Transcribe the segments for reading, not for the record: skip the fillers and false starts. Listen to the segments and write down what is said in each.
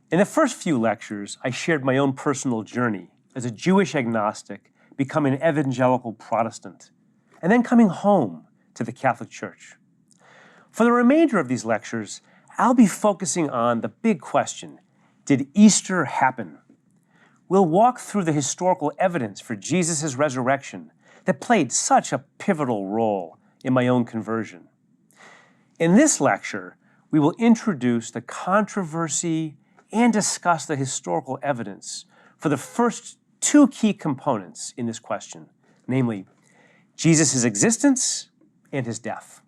In the first few lectures, I shared my own personal journey as a Jewish agnostic, becoming an evangelical Protestant, and then coming home to the Catholic Church. For the remainder of these lectures, I'll be focusing on the big question, did Easter happen? We'll walk through the historical evidence for Jesus' resurrection that played such a pivotal role in my own conversion. In this lecture, we will introduce the controversy and discuss the historical evidence for the first two key components in this question, namely Jesus' existence and his death.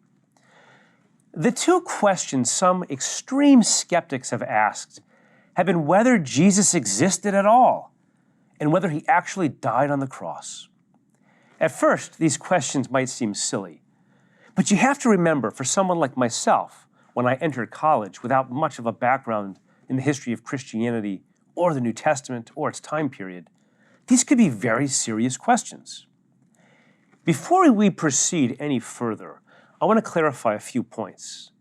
The two questions some extreme skeptics have asked have been whether Jesus existed at all and whether he actually died on the cross. At first, these questions might seem silly, but you have to remember, for someone like myself, when I entered college without much of a background in the history of Christianity or the New Testament or its time period, these could be very serious questions. Before we proceed any further, I want to clarify a few points.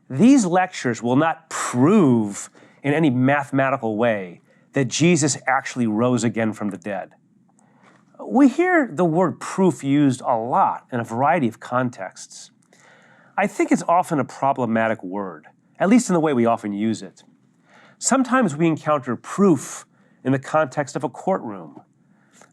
These lectures will not prove in any mathematical way that Jesus actually rose again from the dead. We hear the word proof used a lot in a variety of contexts. I think it's often a problematic word, at least in the way we often use it. Sometimes we encounter proof in the context of a courtroom.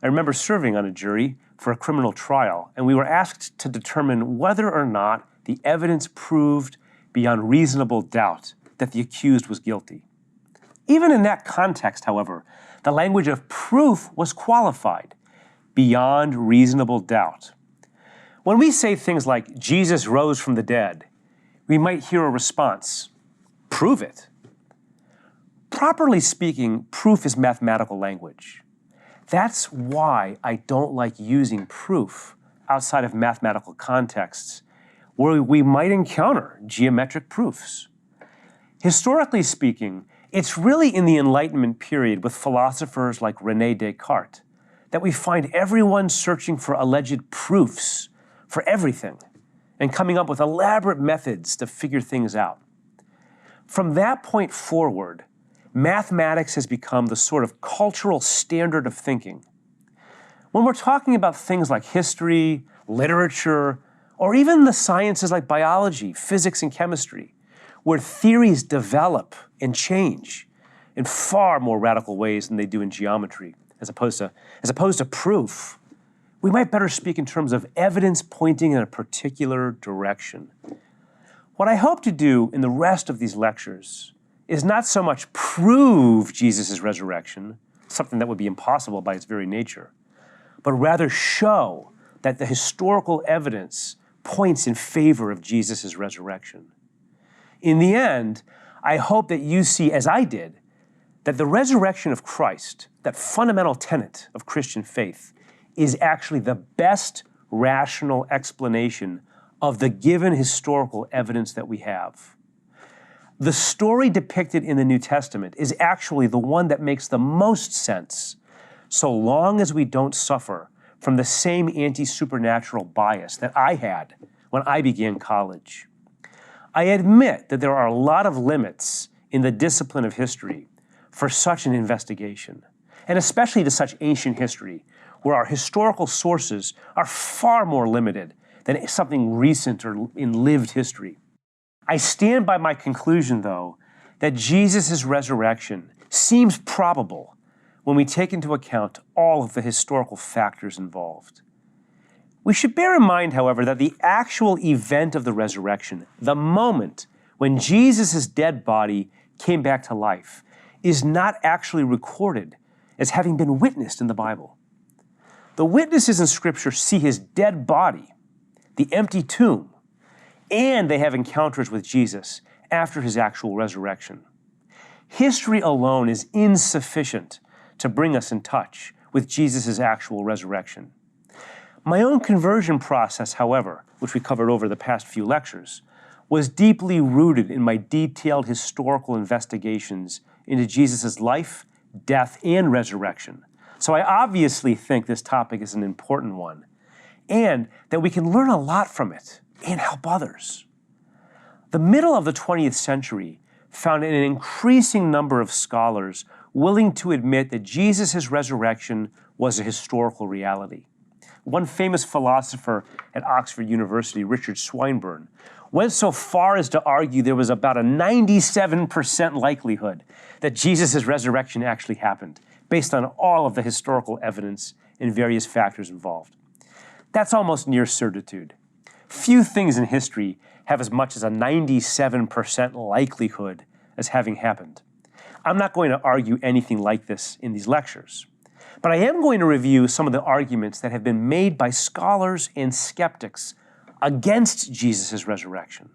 I remember serving on a jury for a criminal trial, and we were asked to determine whether or not the evidence proved beyond reasonable doubt that the accused was guilty. Even in that context, however, the language of proof was qualified, beyond reasonable doubt. When we say things like, Jesus rose from the dead, we might hear a response, prove it. Properly speaking, proof is mathematical language. That's why I don't like using proof outside of mathematical contexts where we might encounter geometric proofs. Historically speaking, it's really in the Enlightenment period with philosophers like René Descartes that we find everyone searching for alleged proofs for everything and coming up with elaborate methods to figure things out. From that point forward, mathematics has become the sort of cultural standard of thinking. When we're talking about things like history, literature, or even the sciences like biology, physics, and chemistry, where theories develop and change in far more radical ways than they do in geometry, as opposed to proof, we might better speak in terms of evidence pointing in a particular direction. What I hope to do in the rest of these lectures is not so much prove Jesus' resurrection, something that would be impossible by its very nature, but rather show that the historical evidence points in favor of Jesus' resurrection. In the end, I hope that you see, as I did, that the resurrection of Christ, that fundamental tenet of Christian faith, is actually the best rational explanation of the given historical evidence that we have. The story depicted in the New Testament is actually the one that makes the most sense, so long as we don't suffer from the same anti-supernatural bias that I had when I began college. I admit that there are a lot of limits in the discipline of history for such an investigation, and especially to such ancient history, where our historical sources are far more limited than something recent or in lived history. I stand by my conclusion, though, that Jesus' resurrection seems probable when we take into account all of the historical factors involved. We should bear in mind, however, that the actual event of the resurrection, the moment when Jesus' dead body came back to life, is not actually recorded as having been witnessed in the Bible. The witnesses in Scripture see his dead body, the empty tomb, and they have encounters with Jesus after his actual resurrection. History alone is insufficient to bring us in touch with Jesus' actual resurrection. My own conversion process, however, which we covered over the past few lectures, was deeply rooted in my detailed historical investigations into Jesus' life, death, and resurrection. So I obviously think this topic is an important one, and that we can learn a lot from it and help others. The middle of the 20th century found an increasing number of scholars willing to admit that Jesus' resurrection was a historical reality. One famous philosopher at Oxford University, Richard Swinburne, went so far as to argue there was about a 97% likelihood that Jesus' resurrection actually happened, based on all of the historical evidence and various factors involved. That's almost near certitude. Few things in history have as much as a 97% likelihood as having happened. I'm not going to argue anything like this in these lectures, but I am going to review some of the arguments that have been made by scholars and skeptics against Jesus' resurrection.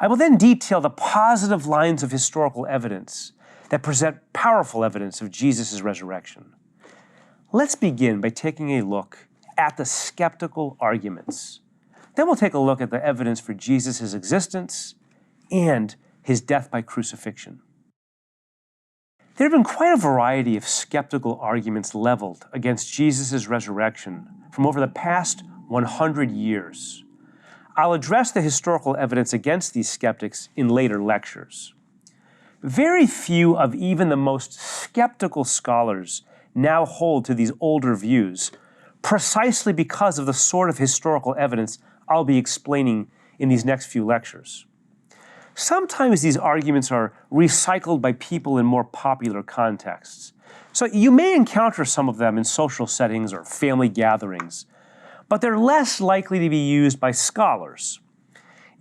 I will then detail the positive lines of historical evidence that present powerful evidence of Jesus' resurrection. Let's begin by taking a look at the skeptical arguments. Then we'll take a look at the evidence for Jesus' existence and his death by crucifixion. There have been quite a variety of skeptical arguments leveled against Jesus' resurrection from over the past 100 years. I'll address the historical evidence against these skeptics in later lectures. Very few of even the most skeptical scholars now hold to these older views, precisely because of the sort of historical evidence I'll be explaining in these next few lectures. Sometimes these arguments are recycled by people in more popular contexts. So you may encounter some of them in social settings or family gatherings, but they're less likely to be used by scholars.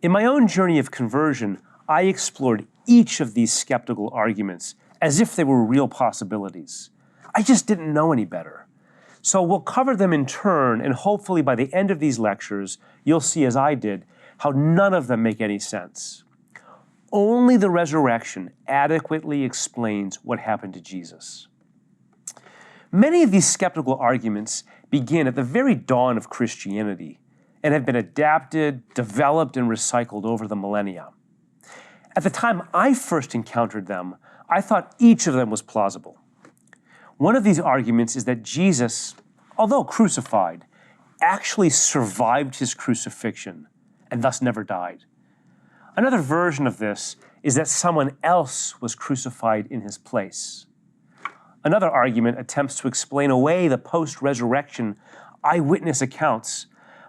In my own journey of conversion, I explored each of these skeptical arguments as if they were real possibilities. I just didn't know any better. So we'll cover them in turn, and hopefully by the end of these lectures, you'll see, as I did, how none of them make any sense. Only the resurrection adequately explains what happened to Jesus. Many of these skeptical arguments begin at the very dawn of Christianity and have been adapted, developed, and recycled over the millennia. At the time I first encountered them, I thought each of them was plausible. One of these arguments is that Jesus, although crucified, actually survived his crucifixion and thus never died. Another version of this is that someone else was crucified in his place. Another argument attempts to explain away the post-resurrection eyewitness accounts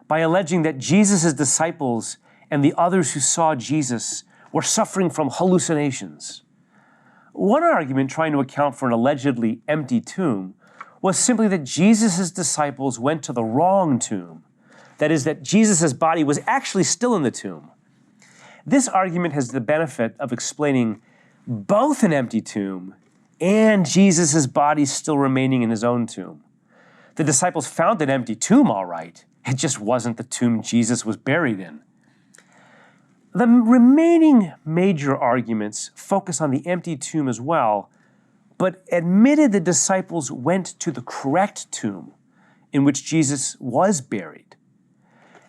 by alleging that Jesus' disciples and the others who saw Jesus were suffering from hallucinations. One argument trying to account for an allegedly empty tomb was simply that Jesus' disciples went to the wrong tomb. That is, that Jesus' body was actually still in the tomb. This argument has the benefit of explaining both an empty tomb and Jesus' body still remaining in his own tomb. The disciples found an empty tomb, all right. It just wasn't the tomb Jesus was buried in. The remaining major arguments focus on the empty tomb as well, but admitted the disciples went to the correct tomb in which Jesus was buried.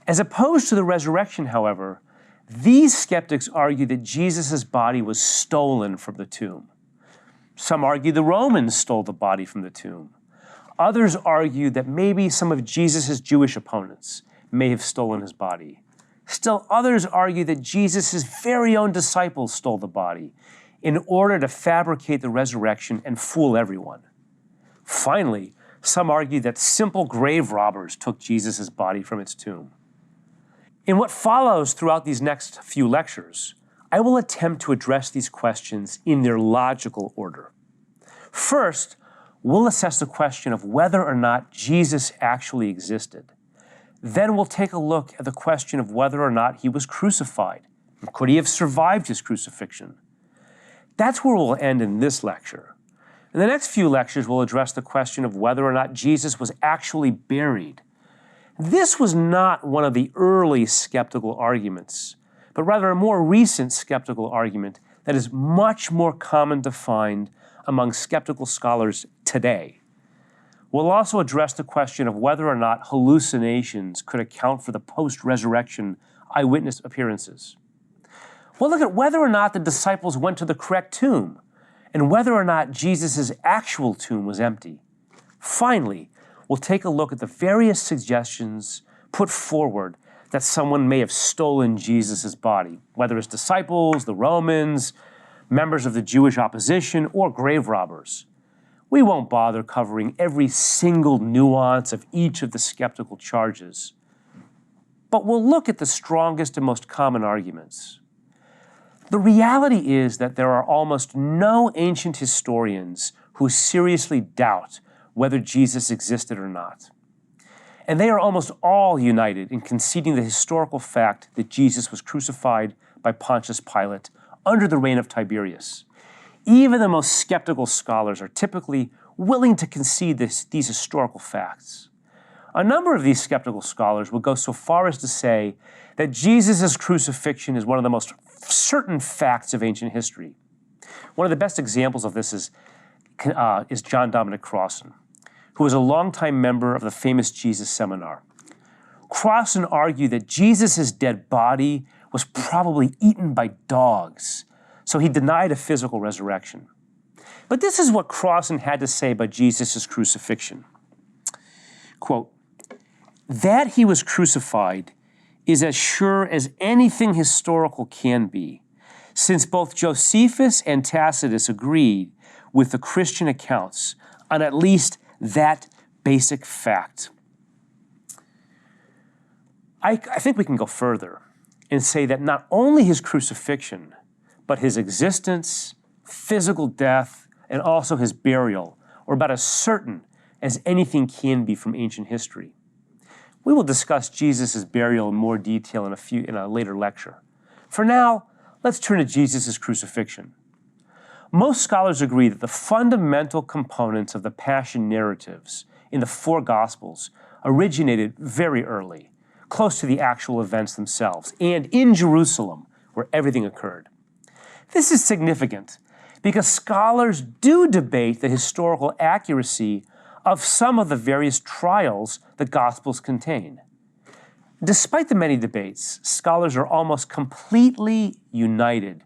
As opposed to the resurrection, however, these skeptics argue that Jesus' body was stolen from the tomb. Some argue the Romans stole the body from the tomb. Others argue that maybe some of Jesus' Jewish opponents may have stolen his body. Still others argue that Jesus' very own disciples stole the body in order to fabricate the resurrection and fool everyone. Finally, some argue that simple grave robbers took Jesus' body from its tomb. In what follows throughout these next few lectures, I will attempt to address these questions in their logical order. First, we'll assess the question of whether or not Jesus actually existed. Then we'll take a look at the question of whether or not he was crucified. Could he have survived his crucifixion? That's where we'll end in this lecture. In the next few lectures, we'll address the question of whether or not Jesus was actually buried. This was not one of the early skeptical arguments, but rather a more recent skeptical argument that is much more common to find among skeptical scholars today. We'll also address the question of whether or not hallucinations could account for the post-resurrection eyewitness appearances. We'll look at whether or not the disciples went to the correct tomb and whether or not Jesus' actual tomb was empty. Finally, we'll take a look at the various suggestions put forward that someone may have stolen Jesus' body, whether it's disciples, the Romans, members of the Jewish opposition, or grave robbers. We won't bother covering every single nuance of each of the skeptical charges, but we'll look at the strongest and most common arguments. The reality is that there are almost no ancient historians who seriously doubt whether Jesus existed or not. And they are almost all united in conceding the historical fact that Jesus was crucified by Pontius Pilate under the reign of Tiberius. Even the most skeptical scholars are typically willing to concede these historical facts. A number of these skeptical scholars would go so far as to say that Jesus' crucifixion is one of the most certain facts of ancient history. One of the best examples of this is John Dominic Crossan, who was a longtime member of the famous Jesus Seminar. Crossan argued that Jesus' dead body was probably eaten by dogs, so he denied a physical resurrection. But this is what Crossan had to say about Jesus' crucifixion. Quote, "That he was crucified is as sure as anything historical can be, since both Josephus and Tacitus agreed with the Christian accounts on at least that basic fact." I think we can go further and say that not only his crucifixion, but his existence, physical death, and also his burial are about as certain as anything can be from ancient history. We will discuss Jesus' burial in more detail in a later lecture. For now, let's turn to Jesus' crucifixion. Most scholars agree that the fundamental components of the Passion narratives in the four Gospels originated very early, close to the actual events themselves, and in Jerusalem, where everything occurred. This is significant because scholars do debate the historical accuracy of some of the various trials the Gospels contain. Despite the many debates, scholars are almost completely united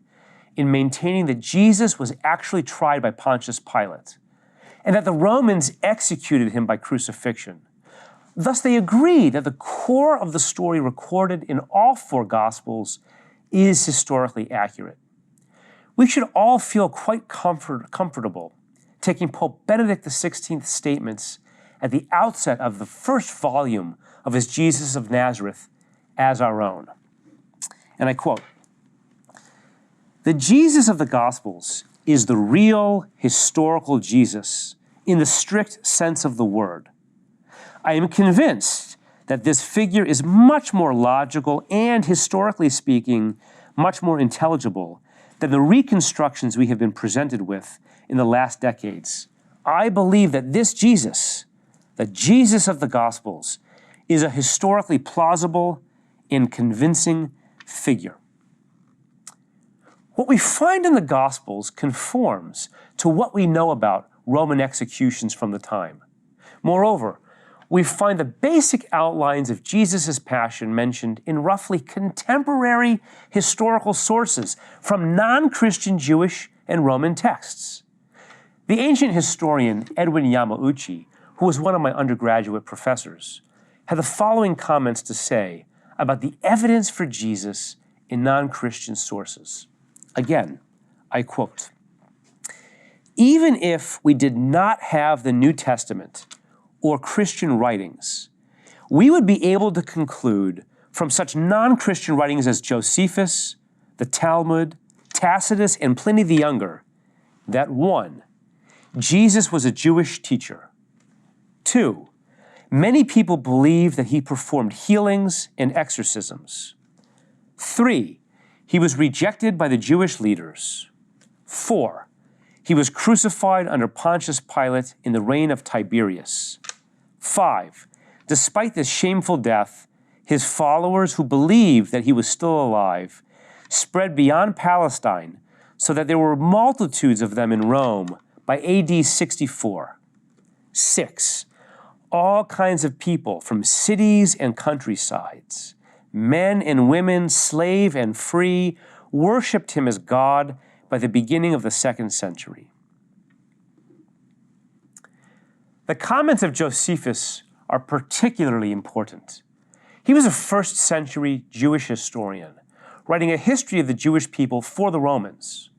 in maintaining that Jesus was actually tried by Pontius Pilate and that the Romans executed him by crucifixion. Thus, they agree that the core of the story recorded in all four Gospels is historically accurate. We should all feel quite comfortable taking Pope Benedict XVI's statements at the outset of the first volume of his Jesus of Nazareth as our own. And I quote, "The Jesus of the Gospels is the real historical Jesus in the strict sense of the word. I am convinced that this figure is much more logical and, historically speaking, much more intelligible than the reconstructions we have been presented with in the last decades. I believe that this Jesus, the Jesus of the Gospels, is a historically plausible and convincing figure." What we find in the Gospels conforms to what we know about Roman executions from the time. Moreover, we find the basic outlines of Jesus' passion mentioned in roughly contemporary historical sources from non-Christian Jewish and Roman texts. The ancient historian Edwin Yamauchi, who was one of my undergraduate professors, had the following comments to say about the evidence for Jesus in non-Christian sources. Again, I quote, "Even if we did not have the New Testament or Christian writings, we would be able to conclude from such non-Christian writings as Josephus, the Talmud, Tacitus, and Pliny the Younger that 1. Jesus was a Jewish teacher. 2. Many people believe that he performed healings and exorcisms. 3. He was rejected by the Jewish leaders. 4. He was crucified under Pontius Pilate in the reign of Tiberius. 5. Despite this shameful death, his followers who believed that he was still alive spread beyond Palestine so that there were multitudes of them in Rome by AD 64. 6. All kinds of people from cities and countrysides, men and women, slave and free, worshipped him as God by the beginning of the 2nd century. The comments of Josephus are particularly important. He was a 1st century Jewish historian, writing a history of the Jewish people for the Romans.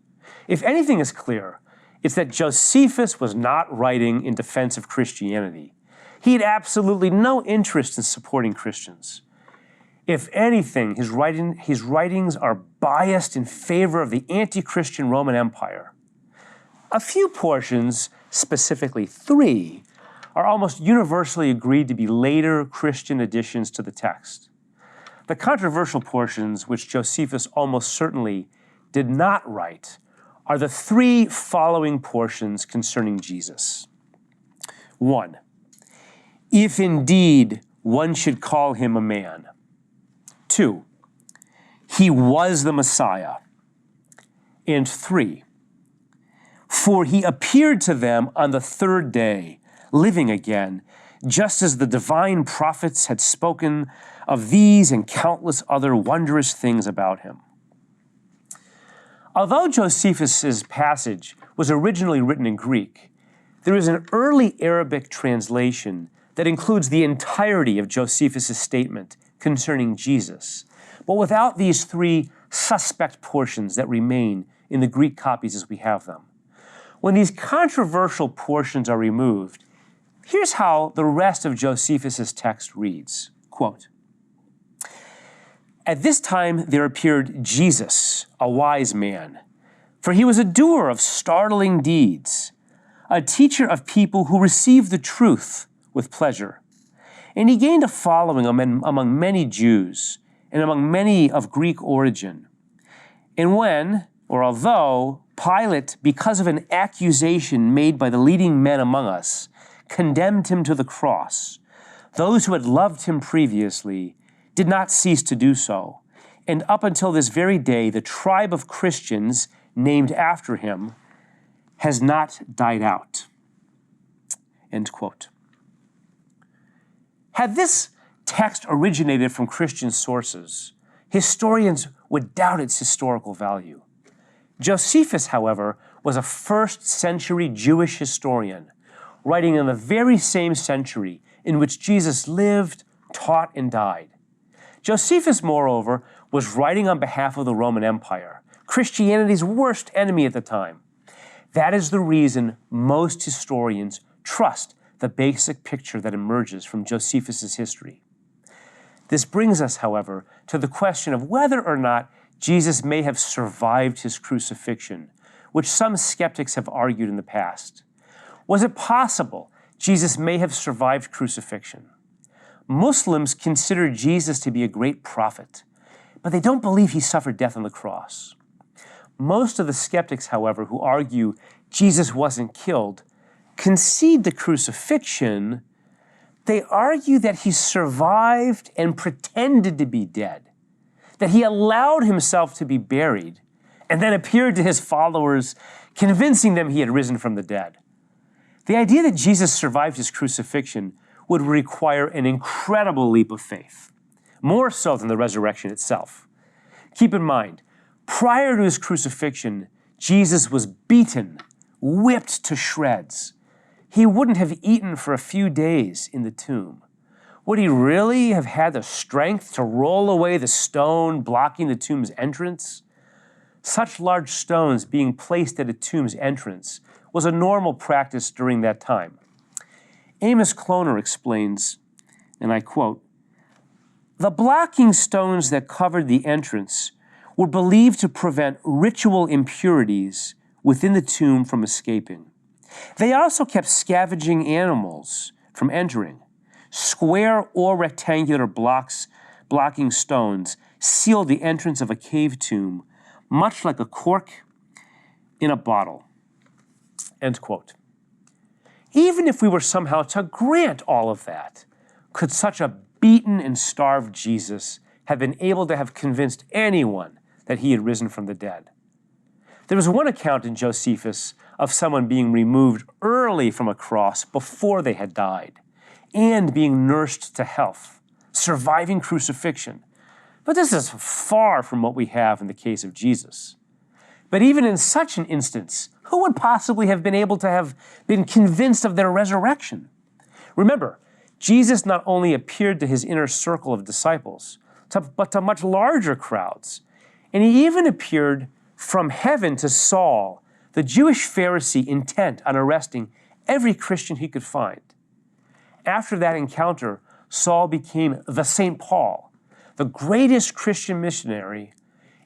If anything is clear, it's that Josephus was not writing in defense of Christianity. He had absolutely no interest in supporting Christians. If anything, his writings are biased in favor of the anti-Christian Roman Empire. A few portions, specifically 3, are almost universally agreed to be later Christian additions to the text. The controversial portions, which Josephus almost certainly did not write, are the 3 following portions concerning Jesus. 1. If indeed one should call him a man. 2. He was the Messiah. And 3. For he appeared to them on the 3rd day, living again, just as the divine prophets had spoken of these and countless other wondrous things about him. Although Josephus's passage was originally written in Greek, there is an early Arabic translation that includes the entirety of Josephus's statement concerning Jesus, but without these 3 suspect portions that remain in the Greek copies as we have them. When these controversial portions are removed, here's how the rest of Josephus's text reads, quote, "At this time there appeared Jesus, a wise man, for he was a doer of startling deeds, a teacher of people who received the truth with pleasure. And he gained a following among many Jews and among many of Greek origin. And when, or although, Pilate, because of an accusation made by the leading men among us, condemned him to the cross, those who had loved him previously did not cease to do so. And up until this very day, the tribe of Christians named after him has not died out." End quote. Had this text originated from Christian sources, historians would doubt its historical value. Josephus, however, was a 1st century Jewish historian, writing in the very same century in which Jesus lived, taught, and died. Josephus, moreover, was writing on behalf of the Roman Empire, Christianity's worst enemy at the time. That is the reason most historians trust the basic picture that emerges from Josephus's history. This brings us, however, to the question of whether or not Jesus may have survived his crucifixion, which some skeptics have argued in the past. Was it possible Jesus may have survived crucifixion? Muslims consider Jesus to be a great prophet, but they don't believe he suffered death on the cross. Most of the skeptics, however, who argue Jesus wasn't killed, concede the crucifixion. They argue that he survived and pretended to be dead, that he allowed himself to be buried, and then appeared to his followers, convincing them he had risen from the dead. The idea that Jesus survived his crucifixion would require an incredible leap of faith, more so than the resurrection itself. Keep in mind, prior to his crucifixion, Jesus was beaten, whipped to shreds. He wouldn't have eaten for a few days in the tomb. Would he really have had the strength to roll away the stone blocking the tomb's entrance? Such large stones being placed at a tomb's entrance was a normal practice during that time. Amos Kloner explains, and I quote, "The blocking stones that covered the entrance were believed to prevent ritual impurities within the tomb from escaping. They also kept scavenging animals from entering. Square or rectangular blocking stones sealed the entrance of a cave tomb, much like a cork in a bottle." End quote. Even if we were somehow to grant all of that, could such a beaten and starved Jesus have been able to have convinced anyone that he had risen from the dead? There was one account in Josephus of someone being removed early from a cross before they had died and being nursed to health, surviving crucifixion. But this is far from what we have in the case of Jesus. But even in such an instance, who would possibly have been able to have been convinced of their resurrection? Remember, Jesus not only appeared to his inner circle of disciples, but to much larger crowds. And he even appeared from heaven to Saul, the Jewish Pharisee intent on arresting every Christian he could find. After that encounter, Saul became the St. Paul, the greatest Christian missionary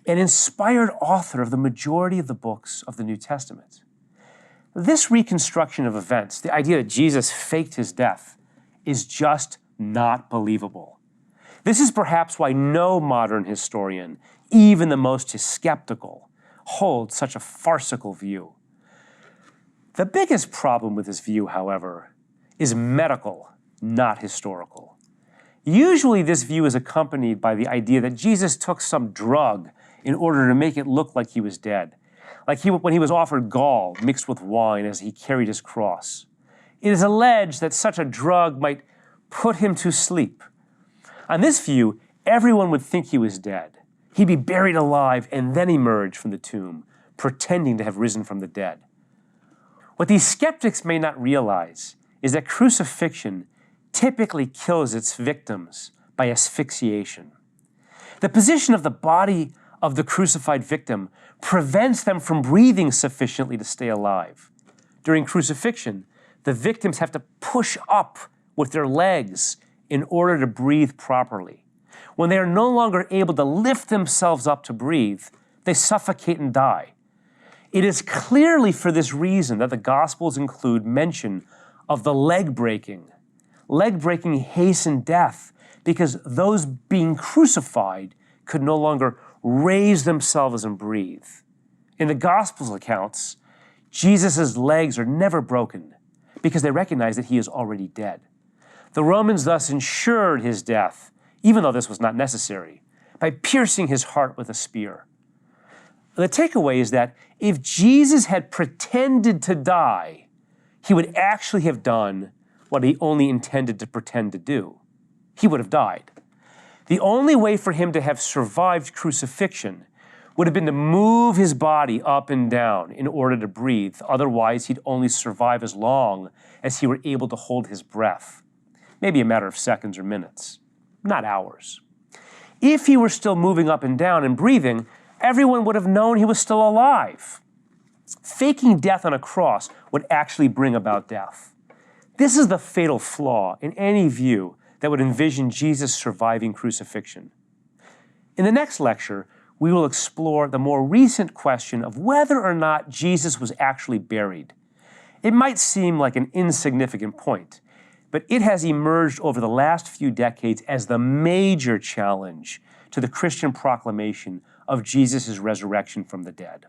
and inspired author of the majority of the books of the New Testament. This reconstruction of events, the idea that Jesus faked his death, is just not believable. This is perhaps why no modern historian, even the most skeptical, holds such a farcical view. The biggest problem with this view, however, is medical, not historical. Usually this view is accompanied by the idea that Jesus took some drug in order to make it look like he was dead, like when he was offered gall mixed with wine as he carried his cross. It is alleged that such a drug might put him to sleep. On this view, everyone would think he was dead. He'd be buried alive and then emerge from the tomb, pretending to have risen from the dead. What these skeptics may not realize is that crucifixion typically kills its victims by asphyxiation. The position of the body of the crucified victim prevents them from breathing sufficiently to stay alive. During crucifixion, the victims have to push up with their legs in order to breathe properly. When they are no longer able to lift themselves up to breathe, they suffocate and die. It is clearly for this reason that the Gospels include mention of the leg breaking. Leg breaking hastened death because those being crucified could no longer raise themselves and breathe. In the Gospels accounts, Jesus' legs are never broken because they recognize that he is already dead. The Romans thus ensured his death, even though this was not necessary, by piercing his heart with a spear. The takeaway is that if Jesus had pretended to die, he would actually have done what he only intended to pretend to do. He would have died. The only way for him to have survived crucifixion would have been to move his body up and down in order to breathe. Otherwise, he'd only survive as long as he were able to hold his breath. Maybe a matter of seconds or minutes, not hours. If he were still moving up and down and breathing, everyone would have known he was still alive. Faking death on a cross would actually bring about death. This is the fatal flaw in any view that would envision Jesus surviving crucifixion. In the next lecture, we will explore the more recent question of whether or not Jesus was actually buried. It might seem like an insignificant point, but it has emerged over the last few decades as the major challenge to the Christian proclamation of Jesus' resurrection from the dead.